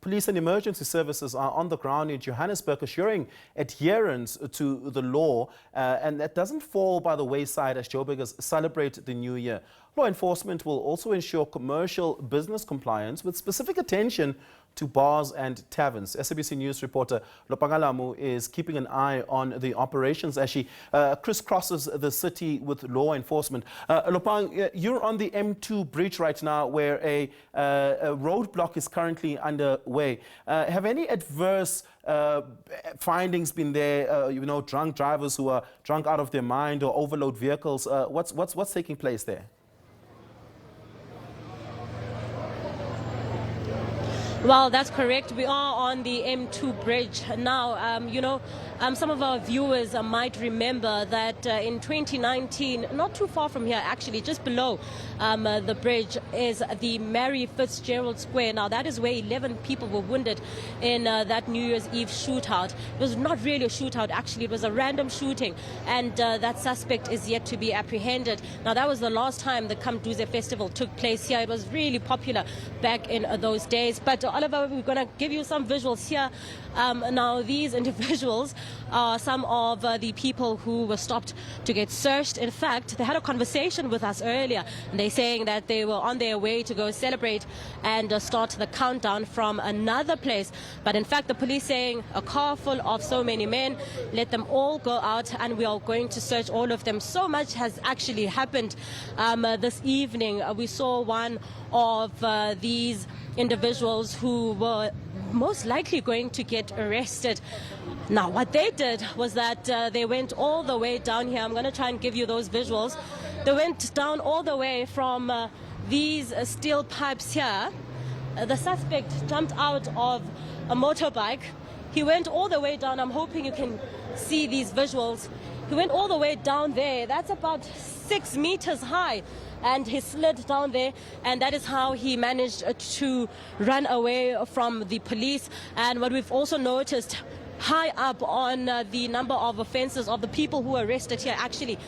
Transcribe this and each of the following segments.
Police and emergency services are on the ground in Johannesburg assuring adherence to the law, and that doesn't fall by the wayside as Joburgers celebrate the new year. Law enforcement will also ensure commercial business compliance with specific attention to bars and taverns. SABC News reporter Lopangalamu is keeping an eye on the operations as she crisscrosses the city with law enforcement. Lopang, you're on the M2 bridge right now where a roadblock is currently underway. Have any adverse findings been there? Drunk drivers who are drunk out of their mind or overload vehicles. What's taking place there? Well, that's correct. We are on the M2 bridge now. Some of our viewers might remember that in 2019, not too far from here, actually, just below the bridge is the Mary Fitzgerald Square. Now, that is where 11 people were wounded in that New Year's Eve shootout. It was not really a shootout, actually. It was a random shooting, and that suspect is yet to be apprehended. Now, that was the last time the Kamduze Festival took place here. It was really popular back in those days. But Oliver, we're going to give you some visuals here. Now, these individuals are some of the people who were stopped to get searched. In fact, they had a conversation with us earlier, and they're saying that they were on their way to go celebrate and start the countdown from another place. But in fact, the police saying a car full of so many men, let them all go out and we are going to search all of them. So much has actually happened this evening. We saw one of these individuals who were most likely going to get arrested. Now, what they did was that they went all the way down here. I'm going to try and give you those visuals. They went down all the way from these steel pipes here. The suspect jumped out of a motorbike. He went all the way down. I'm hoping you can see these visuals. He went all the way down there. That's about 6 meters high. And he slid down there, and that is how he managed to run away from the police. And what we've also noticed high up on the number of offences of the people who were arrested here actually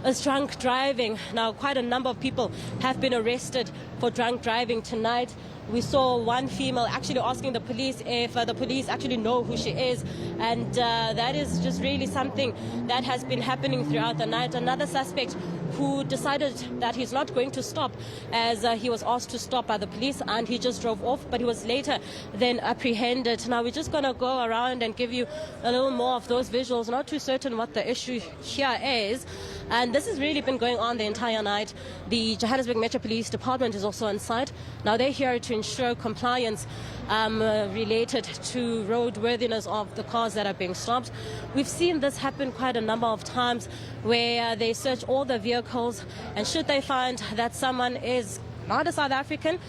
is drunk driving. Now, quite a number of people have been arrested for drunk driving tonight. We saw one female actually asking the police if the police actually know who she is, and that is just really something that has been happening throughout the night. Another suspect who decided that he's not going to stop as he was asked to stop by the police, and he just drove off, but he was later then apprehended. Now, we're just going to go around and give you a little more of those visuals. Not too certain what the issue here is, and this has really been going on the entire night. The Johannesburg Metro Police Department is also on site. Now, they're here to ensure compliance related to roadworthiness of the cars that are being stopped. We've seen this happen quite a number of times where they search all the vehicles, and should they find that someone is not a South African,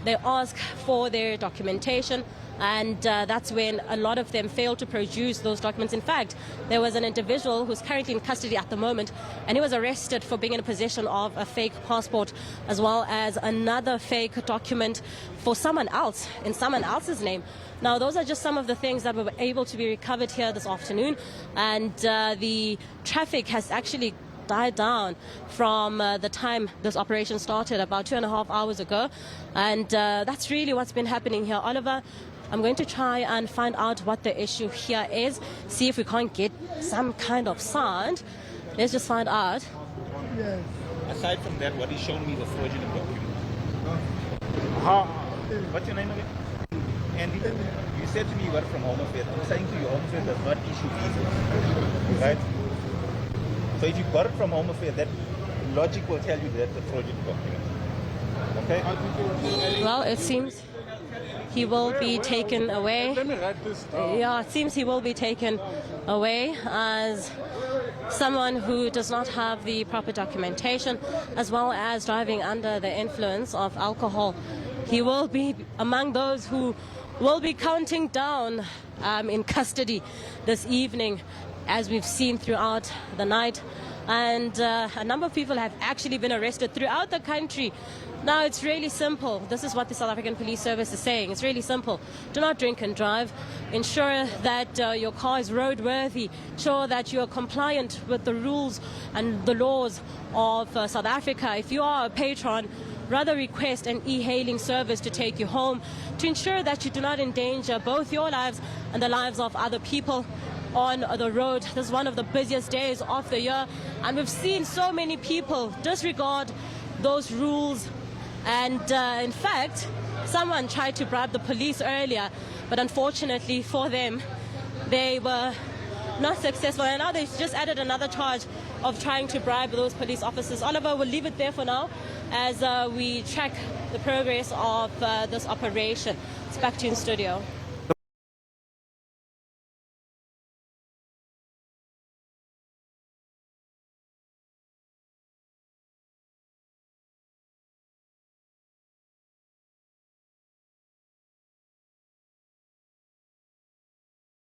they ask for their documentation, and that's when a lot of them fail to produce those documents. In fact, there was an individual who's currently in custody at the moment, and he was arrested for being in possession of a fake passport as well as another fake document for someone else, in someone else's name. Now, those are just some of the things that were able to be recovered here this afternoon, and the traffic has actually died down from the time this operation started about 2.5 hours ago, and that's really what's been happening here. Oliver, I'm going to try and find out what the issue here is, see if we can't get some kind of sound. Let's just find out. Yes. Aside from that, what is showing me the fraudulent document? What's your name again? Andy, you said to me you got it from Home Affairs. I'm saying to you, Home Affairs does not issue visas, right? So if you got it from Home Affairs, that logic will tell you that's a fraudulent document. Okay? Well, it seems he will be taken away. Let me write this down. Yeah, it seems he will be taken away as someone who does not have the proper documentation, as well as driving under the influence of alcohol. He will be among those who will be counting down in custody this evening, as we've seen throughout the night. And a number of people have actually been arrested throughout the country. Now, it's really simple. This is what the South African Police Service is saying. It's really simple. Do not drink and drive. Ensure that your car is roadworthy. Ensure that you are compliant with the rules and the laws of South Africa. If you are a patron rather request an e-hailing service to take you home to ensure that you do not endanger both your lives and the lives of other people on the road. This is one of the busiest days of the year, and we've seen so many people disregard those rules. And in fact, someone tried to bribe the police earlier, but unfortunately for them, they were not successful. And now they've just added another charge of trying to bribe those police officers. Oliver, we'll leave it there for now as we track the progress of this operation. It's back to you in studio.